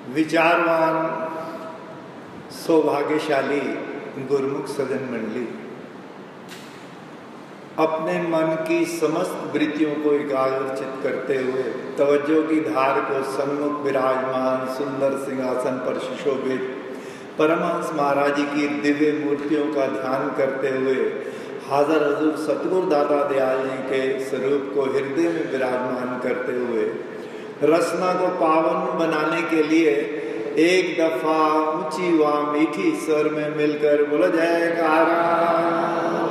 विचारवान सौभाग्यशाली गुरुमुख सज्जन मंडली अपने मन की समस्त वृत्तियों को एकाग्रचित करते हुए तवज्जो की धार को सन्मुख विराजमान सुंदर सिंहासन पर सुशोभित परमहंस महाराज जी की दिव्य मूर्तियों का ध्यान करते हुए हाजर हजूर सतगुरु दाता दयाल जी के स्वरूप को हृदय में विराजमान करते हुए रसना को पावन बनाने के लिए एक दफा ऊंची व मीठी स्वर में मिलकर बोलो जयकारा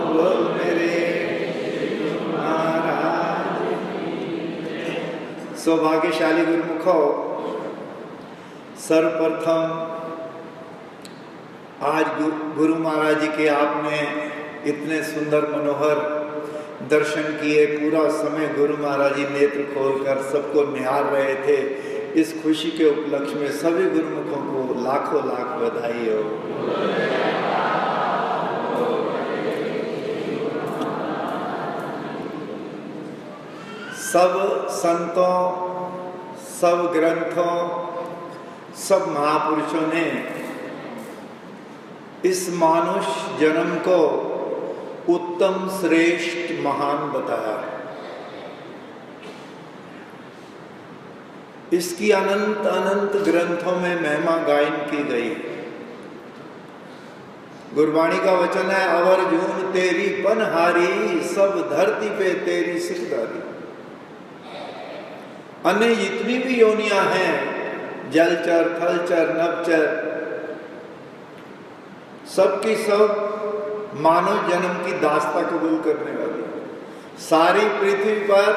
बोल मेरे महाराज। सौभाग्यशाली गुरुमुखो, सर्वप्रथम आज गुरु महाराज जी के आपने इतने सुंदर मनोहर दर्शन किए। पूरा समय गुरु महाराज जी नेत्र खोलकर सबको निहार रहे थे। इस खुशी के उपलक्ष्य में सभी गुरुमुखों को लाखों लाख बधाई हो। सब संतों, सब ग्रंथों, सब महापुरुषों ने इस मानुष जन्म को उत्तम श्रेष्ठ महान बताया। इसकी अनंत अनंत ग्रंथों में महिमा गायन की गई। गुरबाणी का वचन है, अवर जून तेरी पनहारी सब धरती पे तेरी सिरदारी। अन्य जितनी भी योनियां हैं, जलचर थलचर नभचर, सबकी सब मानव जन्म की दास्ता कबूल करने वाली। सारी पृथ्वी पर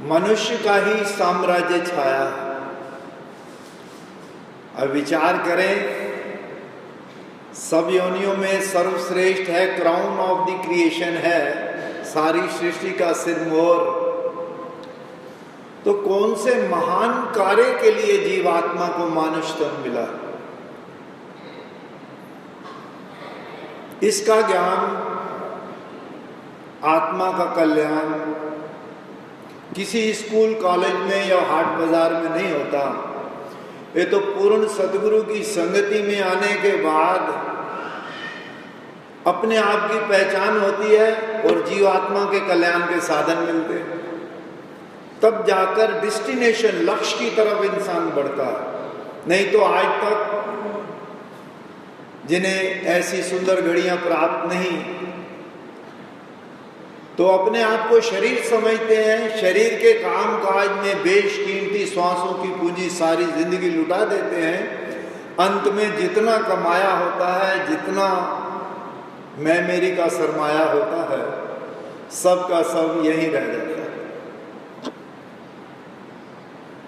मनुष्य का ही साम्राज्य छाया। अब विचार करें, सब योनियों में सर्वश्रेष्ठ है, क्राउन ऑफ द क्रिएशन है, सारी सृष्टि का सिरमोर। तो कौन से महान कार्य के लिए जीवात्मा को मानुष तन मिला? इसका ज्ञान, आत्मा का कल्याण किसी स्कूल कॉलेज में या हाट बाजार में नहीं होता। ये तो पूर्ण सदगुरु की संगति में आने के बाद अपने आप की पहचान होती है और जीवात्मा के कल्याण के साधन मिलते हैं। तब जाकर डेस्टिनेशन, लक्ष्य की तरफ इंसान बढ़ता है। नहीं तो आज तक जिन्हें ऐसी सुंदर घड़ियां प्राप्त नहीं, तो अपने आप को शरीर समझते हैं। शरीर के काम काज में बेशकीमती श्वासों की पूंजी सारी जिंदगी लुटा देते हैं। अंत में जितना कमाया होता है, जितना मैं मेरी का सरमाया होता है, सब का सब यहीं रह जाता है।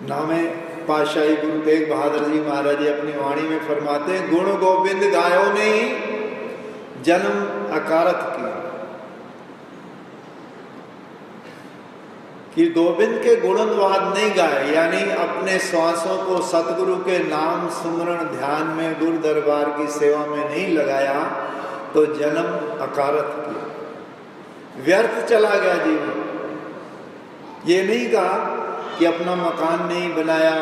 नामे पातशाही गुरु तेग बहादुर जी महाराज जी अपनी वाणी में फरमाते हैं, गुण गोविंद गायो नहीं जन्म अकारथ की। कि गोविंद के गुणवाद नहीं गाए, यानी अपने श्वासों को सतगुरु के नाम सुमरण ध्यान में गुरु दरबार की सेवा में नहीं लगाया, तो जन्म अकारथ किया, व्यर्थ चला गया जीवन। ये नहीं कहा कि अपना मकान नहीं बनाया,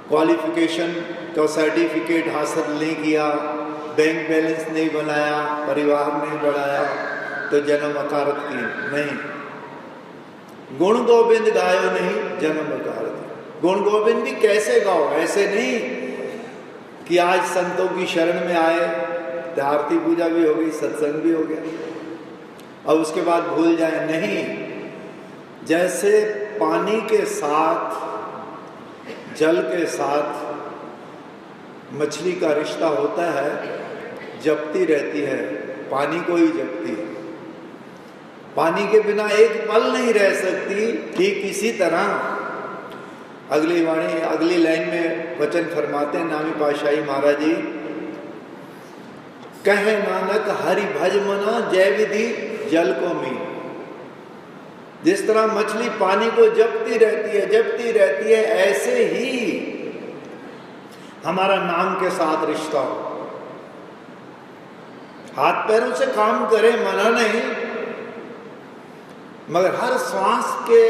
क्वालिफिकेशन का सर्टिफिकेट हासिल नहीं किया, बैंक बैलेंस नहीं बनाया, परिवार नहीं बढ़ाया, तो जन्म अकारथ की नहीं। गुण गोविंद गायो नहीं जन्म अकारथ। गुण गोविंद भी कैसे गाओ? ऐसे नहीं कि आज संतों की शरण में आए, आरती पूजा भी हो गई, सत्संग भी हो गया, और उसके बाद भूल जाए। नहीं, जैसे पानी के साथ, जल के साथ मछली का रिश्ता होता है, जपती रहती है, पानी को ही जपती है, पानी के बिना एक पल नहीं रह सकती। ठीक इसी तरह अगली वाणी, अगली लाइन में वचन फरमाते हैं नामी पातशाही महाराज जी, कहे नानक हरि भज मना जय विधि जल को मी। जिस तरह मछली पानी को जपती रहती है, ऐसे ही हमारा नाम के साथ रिश्ता हो। हाथ पैरों से काम करे, मना नहीं, मगर हर श्वास के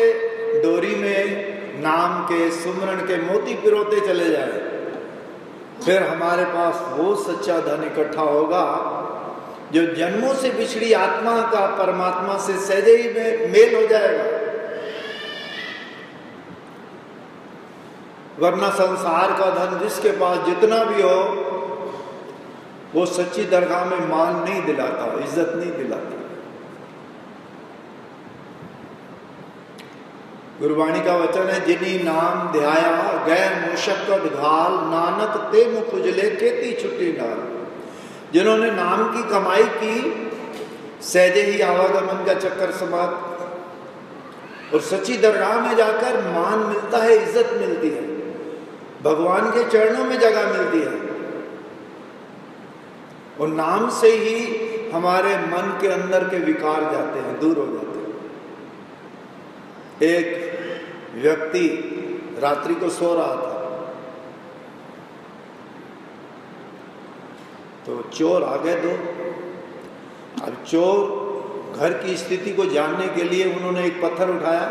डोरी में नाम के सुमरण के मोती पिरोते चले जाए, फिर हमारे पास वो सच्चा धन इकट्ठा होगा जो जन्मों से बिछड़ी आत्मा का परमात्मा से सहजे ही में मेल हो जाएगा। वरना संसार का धन जिसके पास जितना भी हो, वो सच्ची दरगाह में मान नहीं दिलाता, इज्जत नहीं दिलाता। गुरबाणी का वचन है, जिन्हीं नाम ध्याया गए मुशक्कत घाल, नानक ते मुख उजले केती छुट्टी नाल। जिन्होंने नाम की कमाई की, सहजे ही आवागमन का चक्कर समाप्त, और सच्ची दरगाह में जाकर मान मिलता है, इज्जत मिलती है, भगवान के चरणों में जगह मिलती है। और नाम से ही हमारे मन के अंदर के विकार जाते हैं, दूर हो जाते हैं। एक व्यक्ति रात्रि को सो रहा था, तो चोर आ गए दो। अब चोर घर की स्थिति को जानने के लिए उन्होंने एक पत्थर उठाया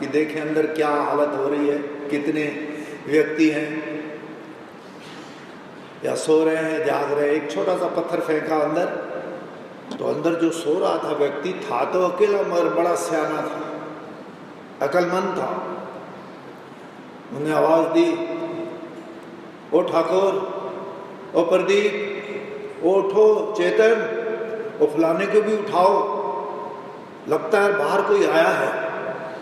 कि देखें अंदर क्या हालत हो रही है, कितने व्यक्ति हैं, या सो रहे हैं, जाग रहे हैं। एक छोटा सा पत्थर फेंका अंदर, तो अंदर जो सो रहा था व्यक्ति था तो अकेला, मगर बड़ा सियाना था, अकलमंद था। उन्हें आवाज दी, ओ ठाकुर, ओ प्रदीप, उठो चेतन, ओ फलाने को भी उठाओ, लगता है बाहर कोई आया है।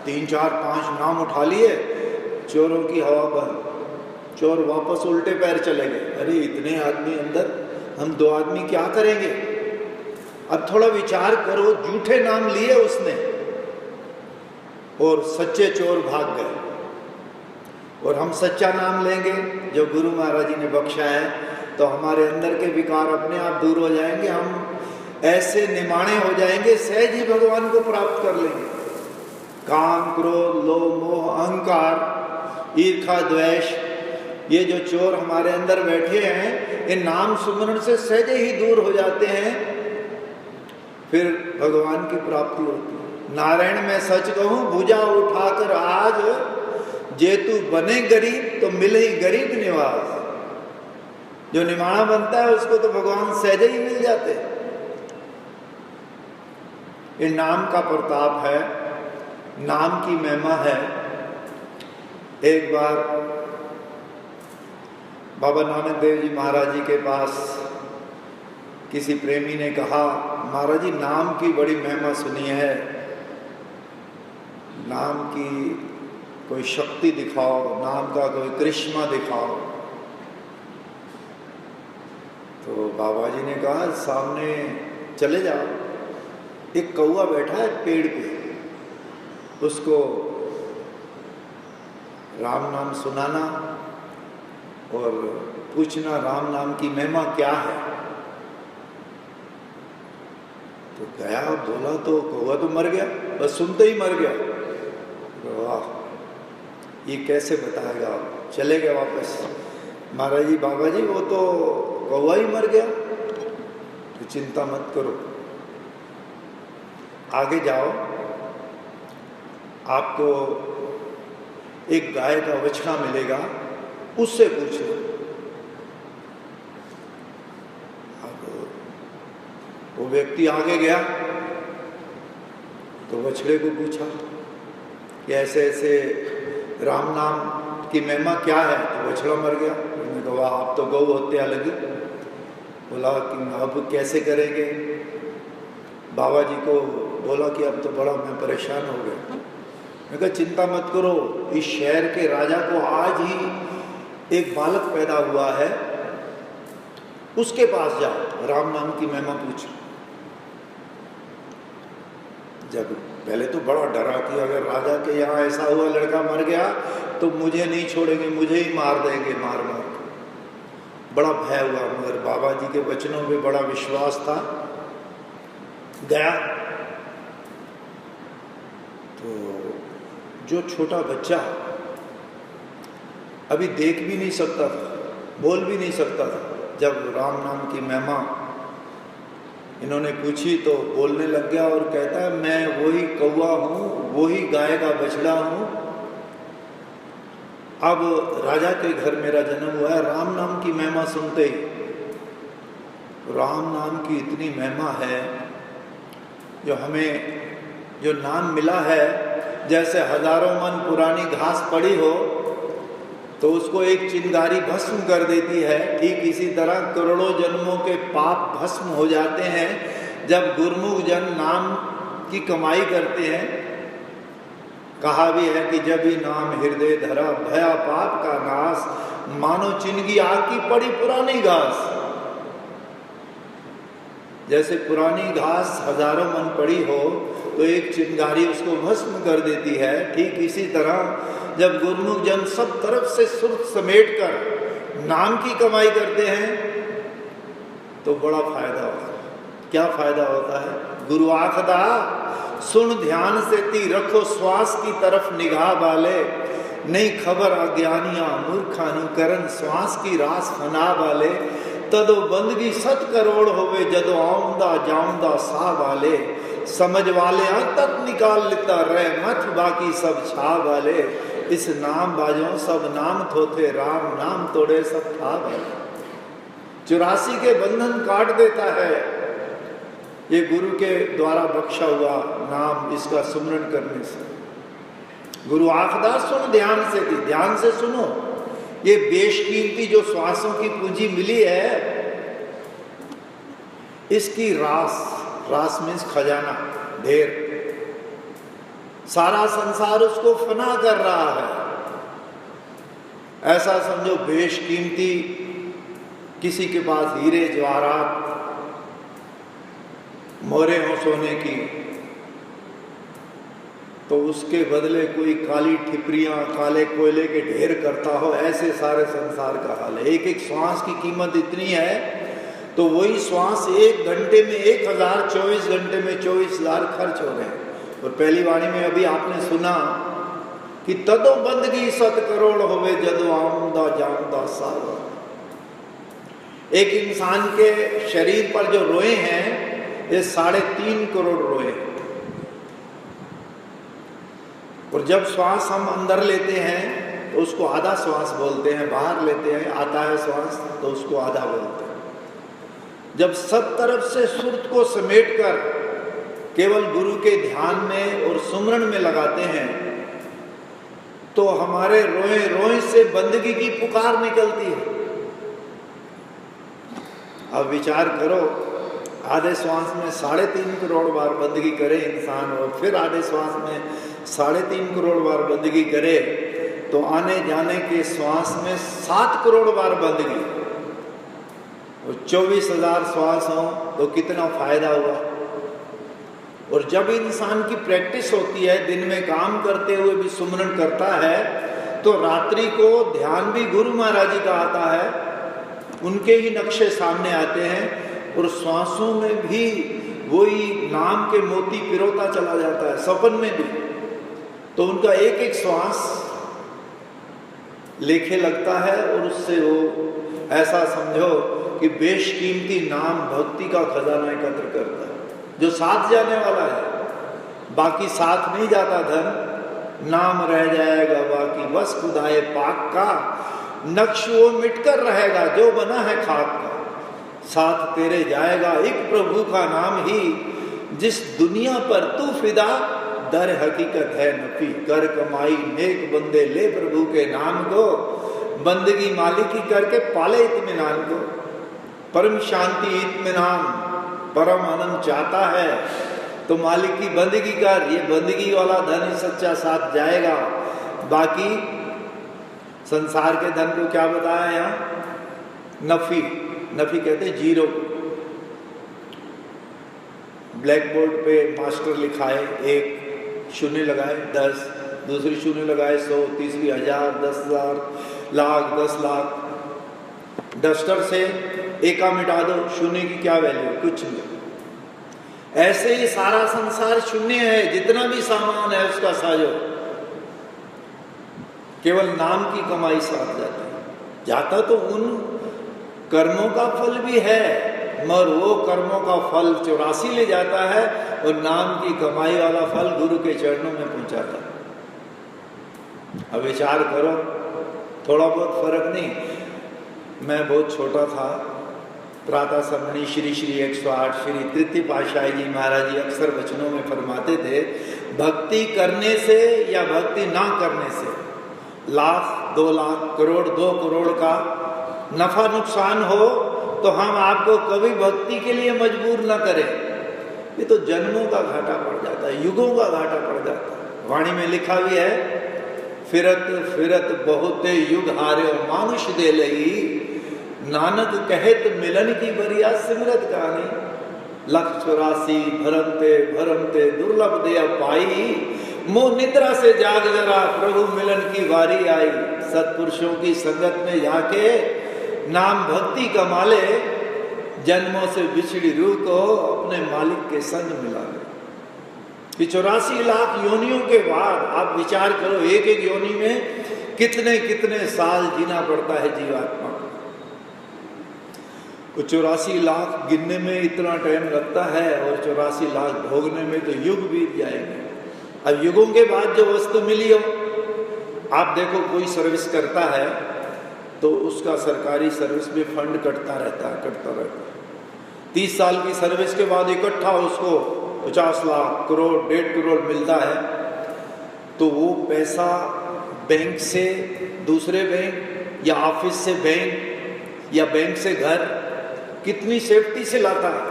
3 4 5 नाम उठा लिए, चोरों की हवा बंद। चोर वापस उल्टे पैर चले गए। अरे इतने आदमी अंदर, हम 2 आदमी क्या करेंगे? अब थोड़ा विचार करो, झूठे नाम लिए उसने और सच्चे चोर भाग गए। और हम सच्चा नाम लेंगे जो गुरु महाराज जी ने बख्शा है, तो हमारे अंदर के विकार अपने आप दूर हो जाएंगे, हम ऐसे निमाणे हो जाएंगे, सहज ही भगवान को प्राप्त कर लेंगे। काम, क्रोध, लोभ, मोह, अहंकार, ईर्ष्या, द्वेष, ये जो चोर हमारे अंदर बैठे हैं, इन नाम सुमरण से सहजे ही दूर हो जाते हैं, फिर भगवान की प्राप्ति होती है। नारायण मैं सच कहूं, भुजा उठाकर आज, जे तू बने गरीब तो मिले ही गरीब निवास। जो निमाणा बनता है उसको तो भगवान सहजे ही मिल जाते हैं। ये नाम का प्रताप है, नाम की महिमा है। एक बार बाबा नानक देव जी महाराज जी के पास किसी प्रेमी ने कहा, महाराज जी नाम की बड़ी महिमा सुनी है, नाम की कोई शक्ति दिखाओ, नाम का कोई करिश्मा दिखाओ। तो बाबा जी ने कहा, सामने चले जाओ, एक कौवा बैठा है पेड़ पे, उसको राम नाम सुनाना और पूछना राम नाम की महिमा क्या है। तो गया, बोला तो कौवा तो मर गया, बस सुनते ही मर गया। वाह, ये कैसे बताएगा। चले गए वापस। महाराज जी, बाबा जी वो तो कौवा ही मर गया। तो चिंता मत करो, आगे जाओ, आपको एक गाय का बछड़ा मिलेगा, उससे पूछना। अब वो व्यक्ति आगे गया तो बछड़े को पूछा कि ऐसे ऐसे राम नाम की महिमा क्या है। तो बछड़ा मर गया। उन्होंने कहा, आप तो गौ हत्या लगी। बोला कि अब कैसे करेंगे। बाबा जी को बोला कि अब तो बड़ा मैं परेशान हो गया। मैं कहा, चिंता मत करो, इस शहर के राजा को आज ही एक बालक पैदा हुआ है, उसके पास जाओ, राम नाम की महिमा पूछो। जब पहले तो बड़ा डरा कि अगर राजा के यहाँ ऐसा हुआ, लड़का मर गया तो मुझे नहीं छोड़ेंगे, मुझे ही मार देंगे, मार मार। बड़ा भय हुआ, मगर बाबा जी के वचनों में बड़ा विश्वास था। गया तो जो छोटा बच्चा अभी देख भी नहीं सकता था, बोल भी नहीं सकता था, जब राम नाम की महिमा इन्होंने पूछी तो बोलने लग गया और कहता है, मैं वही कौवा हूँ, वही गाय का बछड़ा हूँ अब राजा के घर मेरा जन्म हुआ है, राम नाम की महिमा सुनते ही, राम नाम की इतनी महिमा है जो हमें जो नाम मिला है, जैसे हजारों मन पुरानी घास पड़ी हो तो उसको एक चिंगारी भस्म कर देती है, ठीक इसी तरह करोड़ों जन्मों के पाप भस्म हो जाते हैं जब गुरमुख जन नाम की कमाई करते हैं। कहा भी है कि जब ही नाम हृदय धरा भया पाप का नाश, मानो चिंगी आग की पड़ी पुरानी घास। जैसे पुरानी घास हजारों मन पड़ी हो तो एक चिंगारी उसको भस्म कर देती है, ठीक इसी तरह जब गुरमुख जन सब तरफ से सुर्त समेट कर नाम की कमाई करते हैं तो बड़ा फायदा होता है। क्या फायदा होता है? गुरु आखदा सुन ध्यान से ती रखो श्वास की तरफ निगाह वाले, नहीं खबर अज्ञानिया मूर्खानुकरण श्वास की रास फना वाले, तदो बंदगी 7 करोड़ होवे जदो आऊंदा जाऊंदा सा वाले, समझ वाले तक निकाल लेता रहे मत बाकी सब छा वाले, इस नाम बाजों सब नाम थोथे राम नाम तोड़े सब था वाले। 84 के बंधन काट देता है ये गुरु के द्वारा बख्शा हुआ नाम, इसका सुमरन करने से। गुरु आखदा सुन ध्यान से थी, ध्यान से सुनो। ये बेशकीमती जो श्वासों की पूंजी मिली है इसकी रास, रास मीन्स खजाना, ढेर, सारा संसार उसको फना कर रहा है। ऐसा समझो बेशकीमती किसी के पास हीरे जवाहरात मोहरे हो सोने की, तो उसके बदले कोई काली ठिपरियां काले कोयले के ढेर करता हो, ऐसे सारे संसार का हाल है। एक एक श्वास की कीमत इतनी है तो वही श्वास 1 घंटे में 1000, 24 घंटे में 24,000 खर्च हो रहे हैं। और पहली वाणी में अभी आपने सुना कि तदो बंदगी 7 करोड़ होवे जदो आऊंदा जाऊंदा सावा। एक इंसान के शरीर पर जो रोए हैं ये 3.5 करोड़ रोए हैं। और जब श्वास हम अंदर लेते हैं तो उसको आधा श्वास बोलते हैं, बाहर लेते हैं आता है श्वास तो उसको आधा बोलते हैं। जब सब तरफ से सुरत को समेट कर केवल गुरु के ध्यान में और सुमरन में लगाते हैं तो हमारे रोए रोए से बंदगी की पुकार निकलती है। अब विचार करो, आधे श्वास में 3.5 करोड़ बार बंदगी करे इंसान और फिर आधे श्वास में 3.5 करोड़ बार बंदगी करे तो आने जाने के श्वास में 7 करोड़ बार बंदगी और 24,000 श्वास हो तो कितना फायदा हुआ। और जब इंसान की प्रैक्टिस होती है, दिन में काम करते हुए भी सुमरन करता है तो रात्रि को ध्यान भी गुरु महाराज जी का आता है, उनके ही नक्शे सामने आते हैं और श्वासों में भी वही नाम के मोती पिरोता चला जाता है, सपन में भी। तो उनका एक एक श्वास लेखे लगता है और उससे वो ऐसा समझो कि बेशकीमती नाम भक्ति का खजाना एकत्र करता है जो साथ जाने वाला है। बाकी साथ नहीं जाता धन, नाम रह जाएगा बाकी, बस खुदाए पाक का नक्श वो मिटकर रहेगा जो बना है खाक का। साथ तेरे जाएगा एक प्रभु का नाम ही, जिस दुनिया पर तू फिदा दर हकीकत है नफी। कर कमाई नेक बंदे ले प्रभु के नाम को, बंदगी मालिकी करके पाले इत्मीनान को। परम शांति इत्मीनान परम आनंद चाहता है तो मालिक की बंदगी कर, ये बंदगी वाला धन ही सच्चा साथ जाएगा। बाकी संसार के धन को क्या बताया यहाँ? नफी, नफी कहते हैं जीरो। ब्लैक बोर्ड पे मास्टर लिखाए, 1 शून्य लगाए 10, दूसरी शून्य लगाए 100, तीसरी 1000, 10,000, लाख, 10 लाख। डस्टर से एका मिटा दो, शून्य की क्या वैल्यू? कुछ नहीं। ऐसे ही सारा संसार शून्य है, जितना भी सामान है उसका साजो, केवल नाम की कमाई साथ जाती है। जाता तो उन कर्मों का फल भी है, मगर वो कर्मों का फल 84 ले जाता है और नाम की कमाई वाला फल गुरु के चरणों में पहुंचाता है। अब विचार करो, थोड़ा बहुत फर्क नहीं। मैं बहुत छोटा था, प्रातः समणी श्री श्री 108 श्री तृतीय पातशाही जी महाराज जी अक्सर वचनों में फरमाते थे, भक्ति करने से या भक्ति ना करने से लाख 2 लाख करोड़ 2 करोड़ का नफा नुकसान हो तो हम आपको कभी भक्ति के लिए मजबूर न करें। ये तो जन्मों का घाटा पड़ जाता है, युगों का घाटा पड़ जाता है। वाणी में लिखा भी है, फिरत फिरत बहुते युग हार्यो मानुष दे लई, नानक कहत मिलन की बरिया सिमरत कहानी। 184 भरमते दुर्लभ दया पाई, मोह निद्रा से जाग जरा प्रभु मिलन की बारी आई। सत्पुरुषों की संगत में जाके नाम भक्ति कमा ले, जन्मों से बिछड़ी रूह को अपने मालिक के संग मिला ले। 84 लाख योनियों के बाद आप विचार करो, एक एक योनि में कितने कितने साल जीना पड़ता है जीवात्मा को। 84 लाख गिनने में इतना टाइम लगता है और 84 लाख भोगने में तो युग बीत जाएंगे। अब युगों के बाद जो वस्तु मिली हो, आप देखो कोई सर्विस करता है तो उसका सरकारी सर्विस में फंड कटता रहता है। 30 साल की सर्विस के बाद इकट्ठा उसको 50 लाख करोड़ 1.5 करोड़ मिलता है, तो वो पैसा बैंक से दूसरे बैंक या ऑफिस से बैंक या बैंक से घर कितनी सेफ्टी से लाता है।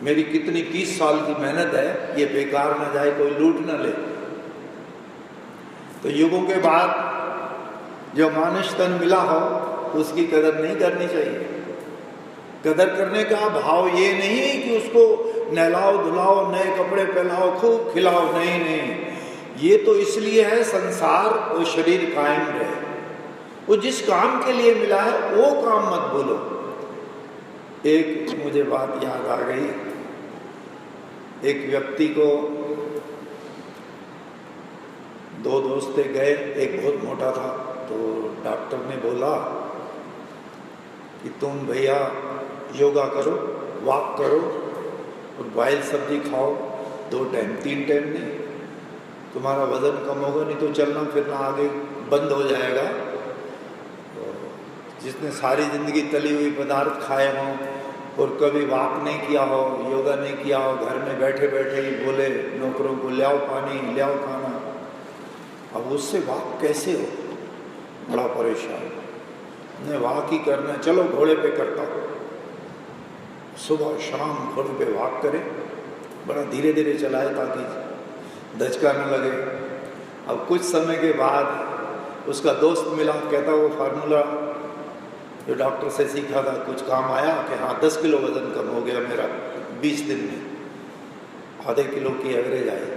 मेरी कितनी 30 साल की मेहनत है, ये बेकार ना जाए, कोई लूट ना ले। तो युगों के बाद जो मानुष तन मिला हो उसकी कदर नहीं करनी चाहिए। कदर करने का भाव ये नहीं कि उसको नहलाओ धुलाओ, नए कपड़े पहनाओ, खूब खिलाओ, नहीं। ये तो इसलिए है संसार और शरीर कायम रहे। वो जिस काम के लिए मिला है वो काम मत भूलो। एक मुझे बात याद आ गई, एक व्यक्ति को 2 दोस्त गए, एक बहुत मोटा था, तो डॉक्टर ने बोला कि तुम भैया योगा करो, वॉक करो और बॉयल सब्जी खाओ 2 टाइम, 3 टाइम नहीं, तुम्हारा वजन कम होगा, नहीं तो चलना फिरना आगे बंद हो जाएगा। जिसने सारी जिंदगी तली हुई पदार्थ खाए हों और कभी वॉक नहीं किया हो, योगा नहीं किया हो, घर में बैठे बैठे ही बोले नौकरों को ले आओ पानी, ले आओ खाना, अब उससे वॉक कैसे हो? बड़ा परेशान। ने वॉक ही करना, चलो घोड़े पे करता हूँ। सुबह शाम घोड़े पे वॉक करे, बड़ा धीरे धीरे चलाए ताकि दचका न लगे। अब कुछ समय के बाद उसका दोस्त मिला, कहता वो फार्मूला जो डॉक्टर से सीखा था कुछ काम आया कि हाँ 10 किलो वजन कम हो गया मेरा 20 दिन में, आधे किलो की एवरेज आई।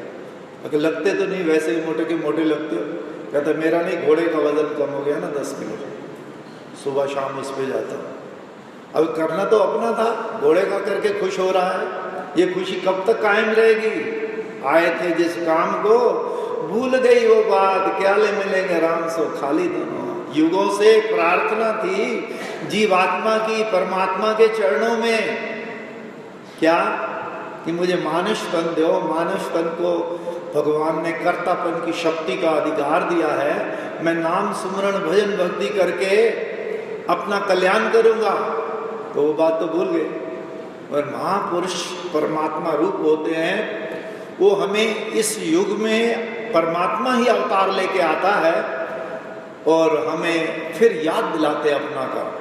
अगर लगते तो नहीं, वैसे ही मोटे के मोटे लगते हो। कहता मेरा नहीं, घोड़े का वजन कम हो गया ना 10 किलो, सुबह शाम उस पर जाता हूँ। अब करना तो अपना था, घोड़े का करके खुश हो रहा है, ये खुशी कब तक कायम रहेगी? आए थे जिस काम को भूल गई वो बात, क्या ले मिलेंगे राम सो खाली दोनों। युगों से प्रार्थना थी जीवात्मा की परमात्मा के चरणों में, क्या कि मुझे मानुष तन दो। मानुष तन को भगवान ने कर्तापन की शक्ति का अधिकार दिया है, मैं नाम सुमरण भजन भक्ति करके अपना कल्याण करूंगा। तो वो बात तो भूल गए। और महापुरुष परमात्मा रूप होते हैं, वो हमें इस युग में परमात्मा ही अवतार लेके आता है और हमें फिर याद दिलाते अपना काम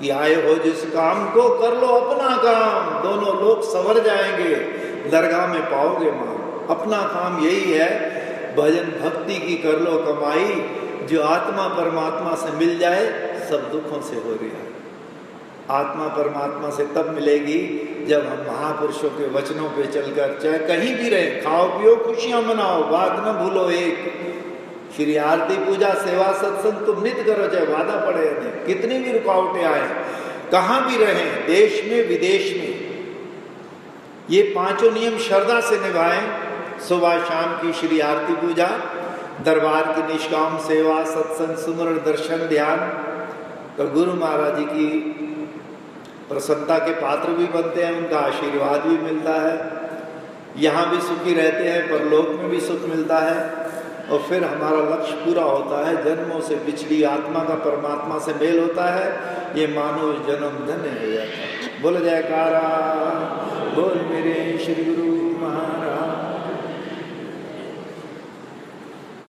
कि आए हो जिस काम को कर लो अपना काम, दोनों लोग संवर जाएंगे, दरगाह में पाओगे मां। अपना काम यही है, भजन भक्ति की कर लो कमाई, जो आत्मा परमात्मा से मिल जाए सब दुखों से हो गया। आत्मा परमात्मा से तब मिलेगी जब हम महापुरुषों के वचनों पे चलकर, चाहे कहीं भी रहे, खाओ पियो खुशियां मनाओ, बात न भूलो एक। श्री आरती पूजा सेवा सत्संग तुम नित्य करो, चाहे वादा पड़े या नहीं, कितनी भी रुकावटें आए, कहाँ भी रहें, देश में विदेश में, ये 5 नियम श्रद्धा से निभाएं। सुबह शाम की श्री आरती पूजा, दरबार की निष्काम सेवा, सत्संग सुमरण दर्शन ध्यान, तो गुरु महाराज जी की प्रसन्नता के पात्र भी बनते हैं, उनका आशीर्वाद भी मिलता है। यहाँ भी सुखी रहते हैं, परलोक में भी सुख मिलता है। और फिर हमारा लक्ष्य पूरा होता है, जन्मों से पिछली आत्मा का परमात्मा से मेल होता है, ये मानव जन्म धन्य हो जाता है। बोल जयकारा, बोल मेरे श्री गुरु